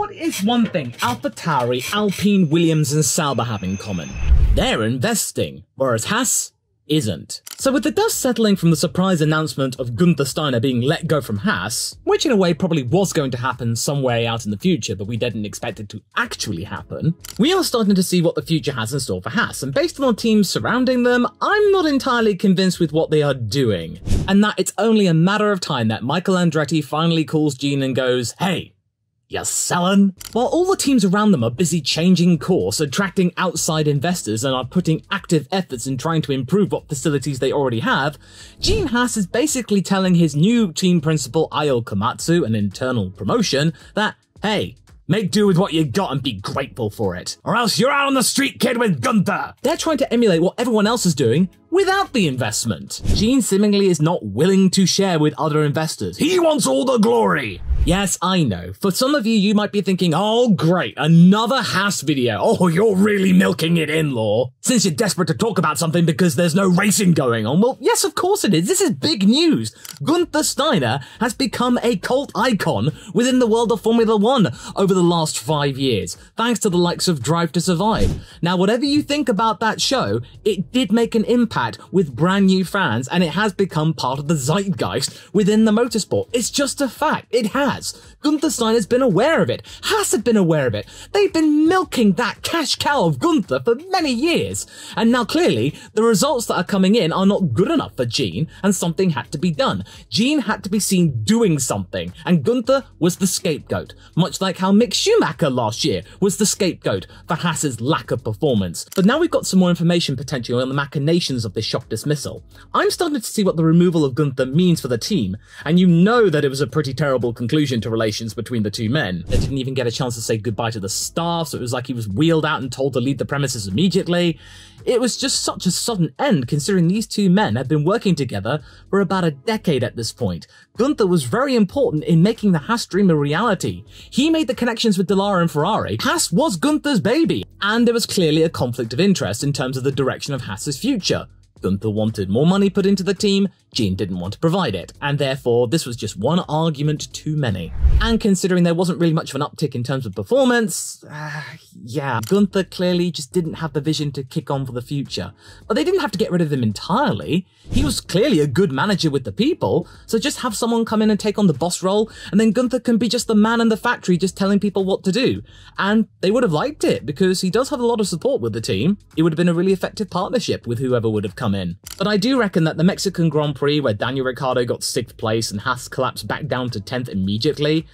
What is one thing AlphaTauri, Alpine, Williams and Sauber have in common? They're investing, whereas Haas isn't. So with the dust settling from the surprise announcement of Guenther Steiner being let go from Haas, which in a way probably was going to happen some way out in the future, but we didn't expect it to actually happen, we are starting to see what the future has in store for Haas, and based on the teams surrounding them, I'm not entirely convinced with what they are doing, and that it's only a matter of time that Michael Andretti finally calls Gene and goes, "Hey, you selling?" While all the teams around them are busy changing course, attracting outside investors, and are putting active efforts in trying to improve what facilities they already have, Gene Haas is basically telling his new team principal Ayao Komatsu, an internal promotion, that, hey, make do with what you got and be grateful for it, or else you're out on the street, kid, with Guenther. They're trying to emulate what everyone else is doing without the investment. Gene seemingly is not willing to share with other investors. He wants all the glory. Yes, I know. For some of you, you might be thinking, oh great, another Haas video. Oh, you're really milking it in, Law. Since you're desperate to talk about something because there's no racing going on. Well, yes, of course it is. This is big news. Guenther Steiner has become a cult icon within the world of Formula One over the last 5 years, thanks to the likes of Drive to Survive. Now, whatever you think about that show, it did make an impact with brand new fans, and it has become part of the zeitgeist within the motorsport. It's just a fact. It has. Guenther Steiner's been aware of it. Haas have been aware of it. They've been milking that cash cow of Guenther for many years. And now clearly, the results that are coming in are not good enough for Gene, and something had to be done. Gene had to be seen doing something, and Guenther was the scapegoat. Much like how Mick Schumacher last year was the scapegoat for Haas's lack of performance. But now we've got some more information potentially on the machinations of this shock dismissal. I'm starting to see what the removal of Guenther means for the team, and you know that it was a pretty terrible conclusion to relations between the two men. They didn't even get a chance to say goodbye to the staff, so it was like he was wheeled out and told to leave the premises immediately. It was just such a sudden end, considering these two men had been working together for about a decade at this point. Guenther was very important in making the Haas dream a reality. He made the connections with Dallara and Ferrari. Haas was Guenther's baby, and there was clearly a conflict of interest in terms of the direction of Haas's future. Guenther wanted more money put into the team, Gene didn't want to provide it, and therefore this was just one argument too many. And considering there wasn't really much of an uptick in terms of performance, yeah, Guenther clearly just didn't have the vision to kick on for the future. But they didn't have to get rid of him entirely. He was clearly a good manager with the people, so just have someone come in and take on the boss role, and then Guenther can be just the man in the factory just telling people what to do. And they would have liked it, because he does have a lot of support with the team. It would have been a really effective partnership with whoever would have come in. But I do reckon that the Mexican Grand Prix, where Daniel Ricciardo got 6th place and Haas collapsed back down to 10th immediately,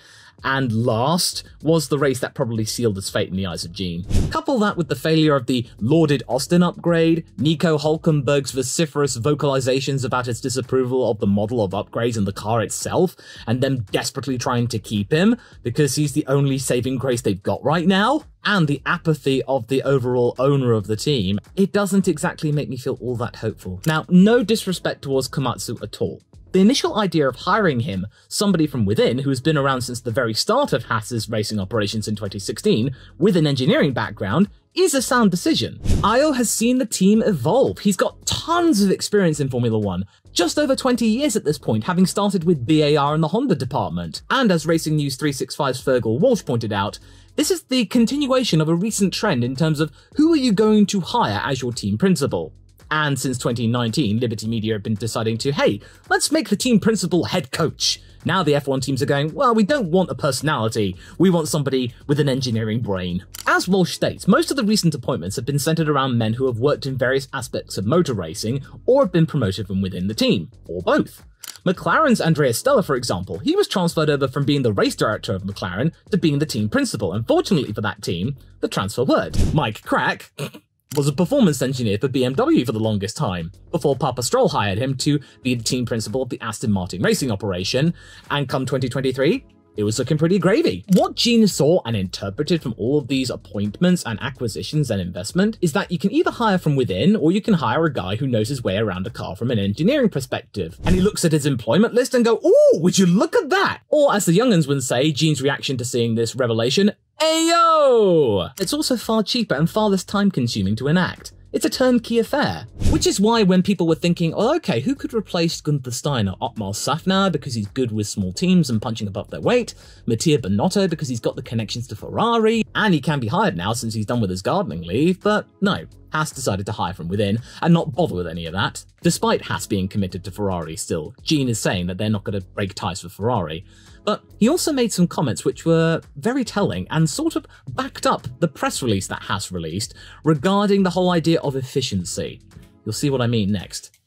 and last, was the race that probably sealed his fate in the eyes of Gene. Couple that with the failure of the lauded Austin upgrade, Nico Hülkenberg's vociferous vocalizations about his disapproval of the model of upgrades in the car itself, and them desperately trying to keep him because he's the only saving grace they've got right now, and the apathy of the overall owner of the team, it doesn't exactly make me feel all that hopeful. Now, no disrespect towards Komatsu at all. The initial idea of hiring him, somebody from within who has been around since the very start of Haas's racing operations in 2016, with an engineering background, is a sound decision. Ayao has seen the team evolve. He's got tons of experience in Formula One, just over 20 years at this point, having started with BAR in the Honda department. And as Racing News 365's Fergal Walsh pointed out, this is the continuation of a recent trend in terms of who are you going to hire as your team principal. And since 2019, Liberty Media have been deciding to, hey, let's make the team principal head coach. Now the F1 teams are going, well, we don't want a personality, we want somebody with an engineering brain. As Walsh states, most of the recent appointments have been centered around men who have worked in various aspects of motor racing or have been promoted from within the team, or both. McLaren's Andrea Stella, for example, he was transferred over from being the race director of McLaren to being the team principal, and fortunately for that team, the transfer worked. Mike Crack was a performance engineer for BMW for the longest time, before Papa Stroll hired him to be the team principal of the Aston Martin racing operation, and come 2023, it was looking pretty gravy. What Gene saw and interpreted from all of these appointments and acquisitions and investment is that you can either hire from within, or you can hire a guy who knows his way around a car from an engineering perspective. And he looks at his employment list and go, ooh, would you look at that? Or as the young'uns would say, Gene's reaction to seeing this revelation, Ayo! It's also far cheaper and far less time consuming to enact. It's a turnkey affair. Which is why when people were thinking, oh, okay, who could replace Guenther Steiner? Otmar Safnauer, because he's good with small teams and punching above their weight. Mattia Binotto, because he's got the connections to Ferrari, and he can be hired now since he's done with his gardening leave. But no, Haas decided to hire from within and not bother with any of that. Despite Haas being committed to Ferrari still, Gene is saying that they're not going to break ties with Ferrari. But he also made some comments which were very telling and sort of backed up the press release that Haas released regarding the whole idea of efficiency. You'll see what I mean next.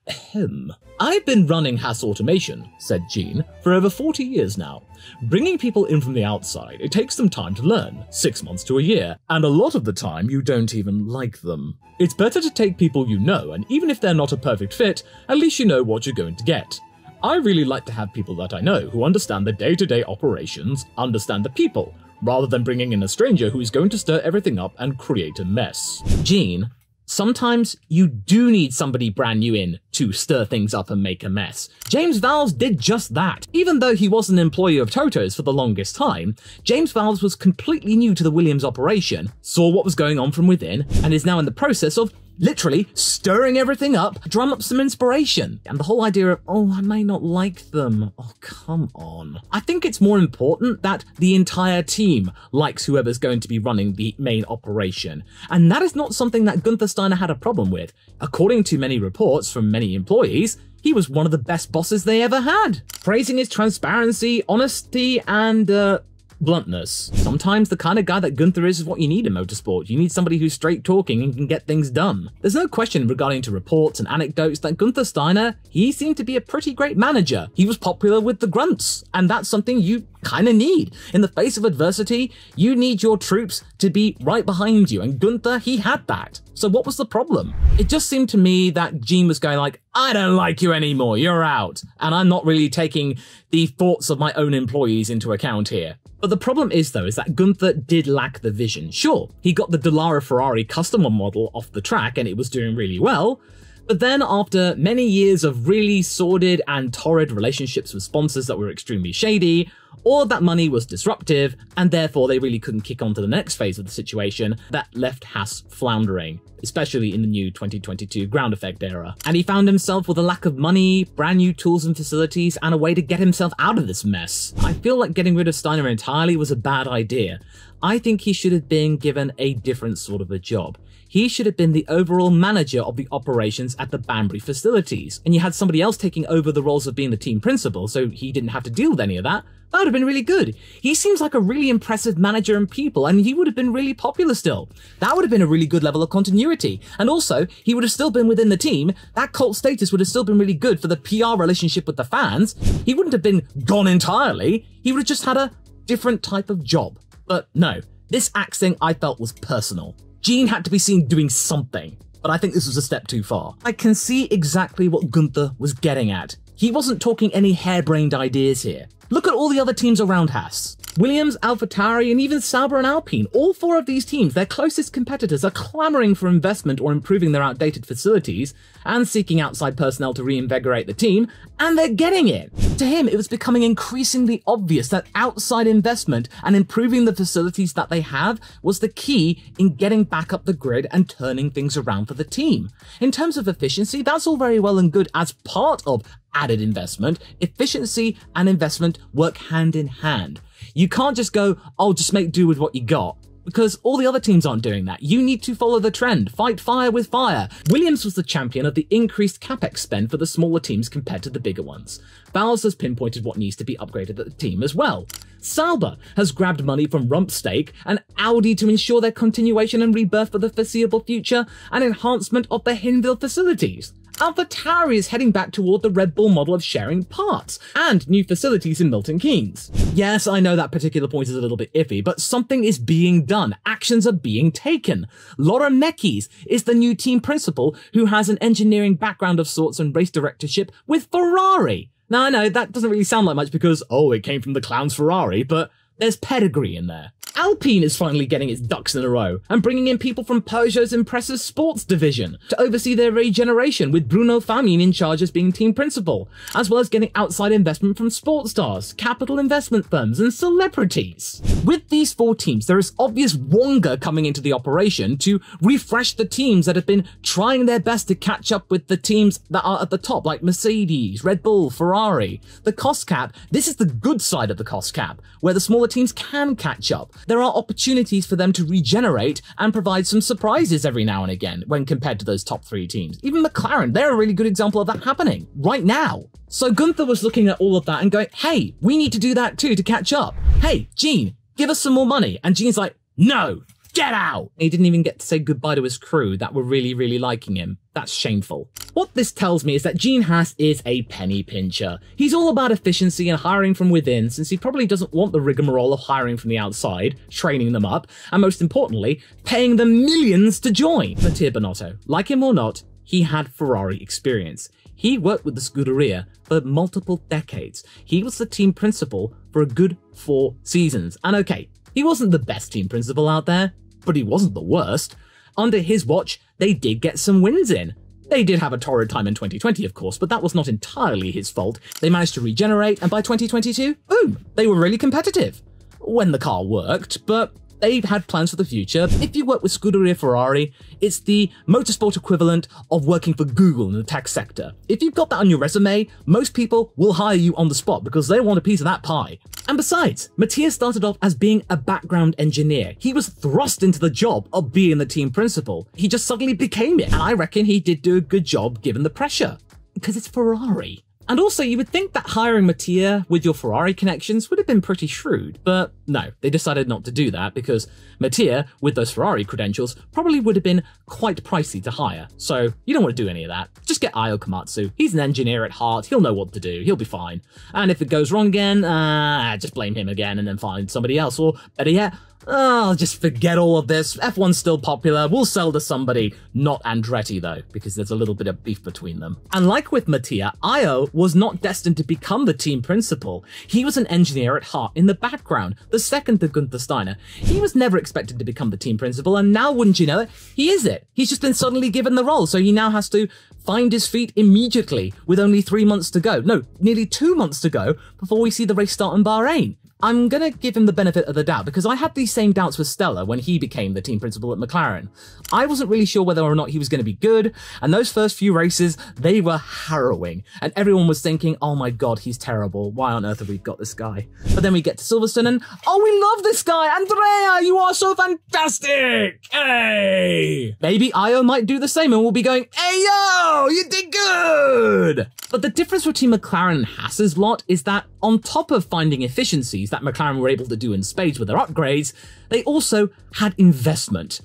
Ahem. I've been running Haas Automation, said Gene, for over 40 years now. Bringing people in from the outside, it takes them time to learn, 6 months to a year, and a lot of the time you don't even like them. It's better to take people you know, and even if they're not a perfect fit, at least you know what you're going to get. I really like to have people that I know who understand the day-to-day operations, understand the people, rather than bringing in a stranger who is going to stir everything up and create a mess. Gene, sometimes you do need somebody brand new in to stir things up and make a mess. James Vowles did just that. Even though he was an employee of Toto's for the longest time, James Vowles was completely new to the Williams operation, saw what was going on from within, and is now in the process of literally stirring everything up, drum up some inspiration. And the whole idea of, oh, I may not like them. Oh, come on. I think it's more important that the entire team likes whoever's going to be running the main operation. And that is not something that Guenther Steiner had a problem with. According to many reports from many employees, he was one of the best bosses they ever had, praising his transparency, honesty, and bluntness. Sometimes the kind of guy that Guenther is what you need in motorsport. You need somebody who's straight talking and can get things done. There's no question regarding to reports and anecdotes that Guenther Steiner, he seemed to be a pretty great manager. He was popular with the grunts, and that's something you kind of need. In the face of adversity, you need your troops to be right behind you, and Guenther, he had that. So what was the problem? It just seemed to me that Gene was going like, I don't like you anymore, you're out. And I'm not really taking the thoughts of my own employees into account here. But the problem is, though, is that Guenther did lack the vision. Sure, he got the Dallara Ferrari customer model off the track and it was doing really well. But then after many years of really sordid and torrid relationships with sponsors that were extremely shady, all of that money was disruptive, and therefore they really couldn't kick on to the next phase of the situation that left Haas floundering, especially in the new 2022 ground effect era. And he found himself with a lack of money, brand new tools and facilities, and a way to get himself out of this mess. I feel like getting rid of Steiner entirely was a bad idea. I think he should have been given a different sort of a job. He should have been the overall manager of the operations at the Banbury facilities, and you had somebody else taking over the roles of being the team principal, so he didn't have to deal with any of that. That would have been really good. He seems like a really impressive manager and people, and he would have been really popular still. That would have been a really good level of continuity. And also, he would have still been within the team. That cult status would have still been really good for the PR relationship with the fans. He wouldn't have been gone entirely. He would have just had a different type of job. But no, this axing I felt was personal. Gene had to be seen doing something, but I think this was a step too far. I can see exactly what Guenther was getting at. He wasn't talking any harebrained ideas here. Look at all the other teams around Haas. Williams, AlphaTauri, and even Sauber and Alpine. All four of these teams, their closest competitors, are clamoring for investment or improving their outdated facilities and seeking outside personnel to reinvigorate the team, and they're getting it. To him, it was becoming increasingly obvious that outside investment and improving the facilities that they have was the key in getting back up the grid and turning things around for the team. In terms of efficiency, that's all very well and good as part of added investment. Efficiency and investment work hand in hand. You can't just go, oh, just make do with what you got, because all the other teams aren't doing that. You need to follow the trend, fight fire with fire. Williams was the champion of the increased capex spend for the smaller teams compared to the bigger ones. Vowles has pinpointed what needs to be upgraded at the team as well. Sauber has grabbed money from Rumpsteak and Audi to ensure their continuation and rebirth for the foreseeable future and enhancement of the Hinwil facilities. AlphaTauri is heading back toward the Red Bull model of sharing parts and new facilities in Milton Keynes. Yes, I know that particular point is a little bit iffy, but something is being done. Actions are being taken. Laura Mekis is the new team principal who has an engineering background of sorts and race directorship with Ferrari. Now, I know that doesn't really sound like much because, oh, it came from the clown's Ferrari, but there's pedigree in there. Alpine is finally getting its ducks in a row and bringing in people from Peugeot's impressive sports division to oversee their regeneration, with Bruno Famin in charge as being team principal, as well as getting outside investment from sports stars, capital investment firms and celebrities. With these 4 teams, there is obvious wonga coming into the operation to refresh the teams that have been trying their best to catch up with the teams that are at the top, like Mercedes, Red Bull, Ferrari. The cost cap, this is the good side of the cost cap, where the smaller teams can catch up. There are opportunities for them to regenerate and provide some surprises every now and again when compared to those top 3 teams. Even McLaren, they're a really good example of that happening right now. So Guenther was looking at all of that and going, hey, we need to do that too to catch up. Hey, Gene, give us some more money. And Gene's like, no, get out. He didn't even get to say goodbye to his crew that were really, really liking him. That's shameful. What this tells me is that Gene Haas is a penny pincher. He's all about efficiency and hiring from within, since he probably doesn't want the rigmarole of hiring from the outside, training them up, and most importantly, paying them millions to join. Mattia Binotto, like him or not, he had Ferrari experience. He worked with the Scuderia for multiple decades. He was the team principal for a good 4 seasons. And okay, he wasn't the best team principal out there, but he wasn't the worst. Under his watch, they did get some wins in. They did have a torrid time in 2020, of course, but that was not entirely his fault. They managed to regenerate, and by 2022, boom, they were really competitive. When the car worked, but they had plans for the future. If you work with Scuderia Ferrari, it's the motorsport equivalent of working for Google in the tech sector. If you've got that on your resume, most people will hire you on the spot because they want a piece of that pie. And besides, Mattia started off as being a background engineer. He was thrust into the job of being the team principal. He just suddenly became it, and I reckon he did do a good job given the pressure. Because it's Ferrari. And also, you would think that hiring Mattia with your Ferrari connections would have been pretty shrewd, but no, they decided not to do that because Mattia, with those Ferrari credentials, probably would have been quite pricey to hire. So you don't want to do any of that. Just get Ayao Komatsu. He's an engineer at heart. He'll know what to do. He'll be fine. And if it goes wrong again, just blame him again and then find somebody else. Or better yet, just forget all of this. F1's still popular. We'll sell to somebody. Not Andretti, though, because there's a little bit of beef between them. And like with Mattia, Ayao was not destined to become the team principal. He was an engineer at heart in the background, the second to Guenther Steiner. He was never expected to become the team principal, and now, wouldn't you know it, he is it. He's just been suddenly given the role, so he now has to find his feet immediately with only 3 months to go. No, nearly 2 months to go before we see the race start in Bahrain. I'm gonna give him the benefit of the doubt because I had these same doubts with Stella when he became the team principal at McLaren. I wasn't really sure whether or not he was going to be good, and those first few races, they were harrowing, and everyone was thinking, oh my god, he's terrible, why on earth have we got this guy? But then we get to Silverstone and, oh, we love this guy, Andrea, you are so fantastic, hey! Maybe Ayao might do the same and we'll be going, hey yo, you did good! But the difference between McLaren and Haas's lot is that on top of finding efficiencies that McLaren were able to do in spades with their upgrades, they also had investment.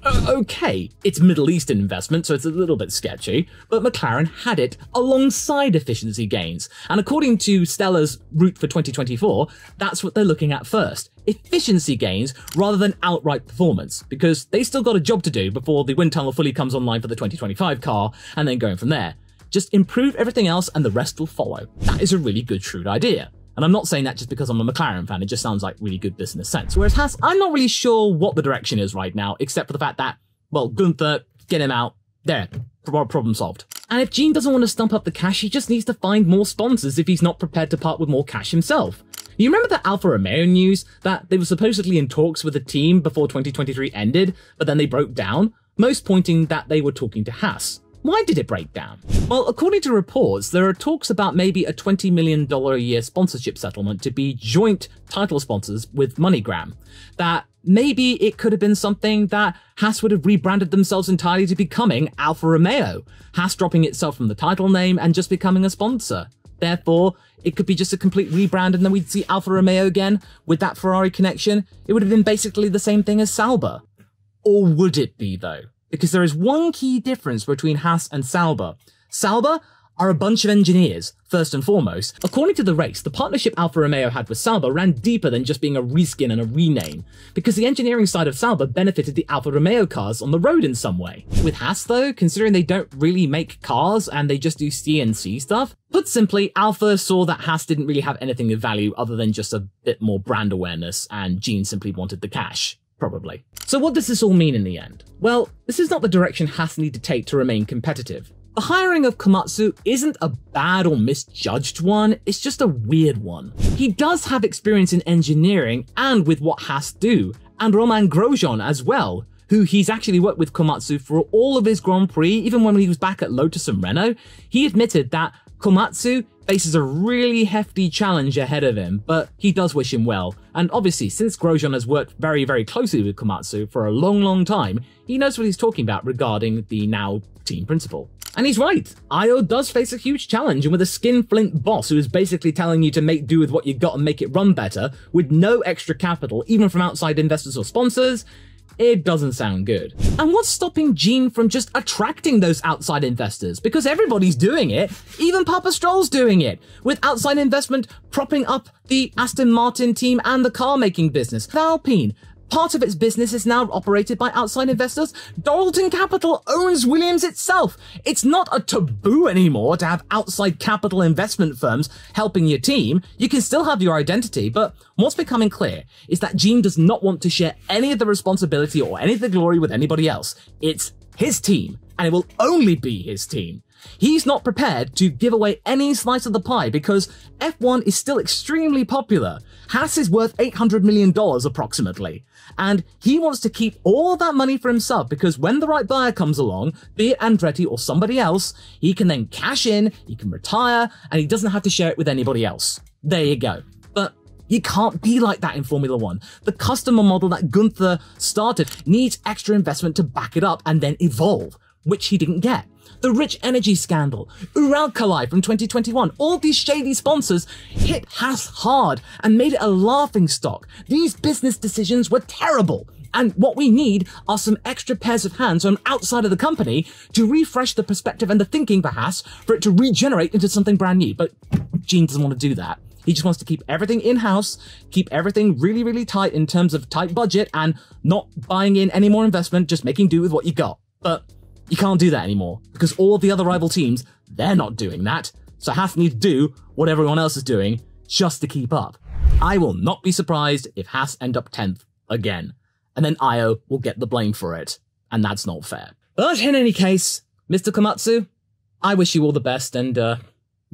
Okay, it's Middle Eastern investment, so it's a little bit sketchy, but McLaren had it alongside efficiency gains. And according to Stella's route for 2024, that's what they're looking at first. Efficiency gains rather than outright performance, because they still got a job to do before the wind tunnel fully comes online for the 2025 car, and then going from there. Just improve everything else and the rest will follow. That is a really good, shrewd idea. And I'm not saying that just because I'm a McLaren fan, it just sounds like really good business sense. Whereas Haas, I'm not really sure what the direction is right now, except for the fact that, well, Guenther, get him out. There, problem solved. And if Gene doesn't want to stump up the cash, he just needs to find more sponsors if he's not prepared to part with more cash himself. You remember the Alfa Romeo news that they were supposedly in talks with a team before 2023 ended, but then they broke down? Most pointing that they were talking to Haas. Why did it break down? Well, according to reports, there are talks about maybe a $20 million a year sponsorship settlement to be joint title sponsors with MoneyGram. That maybe it could have been something that Haas would have rebranded themselves entirely to becoming Alfa Romeo, Haas dropping itself from the title name and just becoming a sponsor. Therefore, it could be just a complete rebrand and then we'd see Alfa Romeo again with that Ferrari connection. It would have been basically the same thing as Sauber. Or would it be, though? Because there is one key difference between Haas and Sauber. Sauber are a bunch of engineers, first and foremost. According to the race, the partnership Alfa Romeo had with Sauber ran deeper than just being a reskin and a rename, because the engineering side of Sauber benefited the Alfa Romeo cars on the road in some way. With Haas though, considering they don't really make cars and they just do CNC stuff, put simply, Alfa saw that Haas didn't really have anything of value other than just a bit more brand awareness, and Gene simply wanted the cash. Probably. So what does this all mean in the end? Well, this is not the direction Haas need to take to remain competitive. The hiring of Komatsu isn't a bad or misjudged one, it's just a weird one. He does have experience in engineering and with what Haas do, and Romain Grosjean as well, who he's actually worked with Komatsu for all of his Grand Prix, even when he was back at Lotus and Renault. He admitted that Komatsu faces a really hefty challenge ahead of him, but he does wish him well. And obviously, since Grosjean has worked very, very closely with Komatsu for a long, long time, he knows what he's talking about regarding the now team principal. And he's right. Ayao does face a huge challenge, and with a skinflint boss who is basically telling you to make do with what you got and make it run better, with no extra capital, even from outside investors or sponsors, it doesn't sound good. And what's stopping Gene from just attracting those outside investors? Because everybody's doing it, even Papa Stroll's doing it, with outside investment propping up the Aston Martin team and the car-making business. Alpine, part of its business is now operated by outside investors. Dorilton Capital owns Williams itself. It's not a taboo anymore to have outside capital investment firms helping your team. You can still have your identity, but what's becoming clear is that Gene does not want to share any of the responsibility or any of the glory with anybody else. It's his team, and it will only be his team. He's not prepared to give away any slice of the pie because F1 is still extremely popular. Haas is worth $800 million approximately, and he wants to keep all that money for himself because when the right buyer comes along, be it Andretti or somebody else, he can then cash in, he can retire, and he doesn't have to share it with anybody else. There you go. But you can't be like that in Formula One. The customer model that Guenther started needs extra investment to back it up and then evolve, which he didn't get. The Rich Energy scandal, Uralkali from 2021, all these shady sponsors hit Haas hard and made it a laughingstock. These business decisions were terrible. And what we need are some extra pairs of hands on outside of the company to refresh the perspective and the thinking for Haas for it to regenerate into something brand new. But Gene doesn't want to do that. He just wants to keep everything in-house, keep everything really, really tight in terms of tight budget and not buying in any more investment, just making do with what you got. But you can't do that anymore because all of the other rival teams, they're not doing that. So Haas needs to do what everyone else is doing just to keep up. I will not be surprised if Haas end up 10th again. And then Ayao will get the blame for it. And that's not fair. But in any case, Mr. Komatsu, I wish you all the best and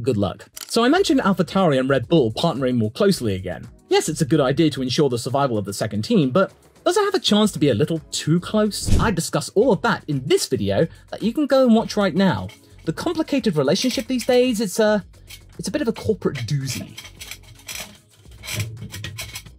good luck. So I mentioned AlphaTauri and Red Bull partnering more closely again. Yes, it's a good idea to ensure the survival of the second team, but does it have a chance to be a little too close? I discuss all of that in this video that you can go and watch right now. The complicated relationship these days, it's a bit of a corporate doozy.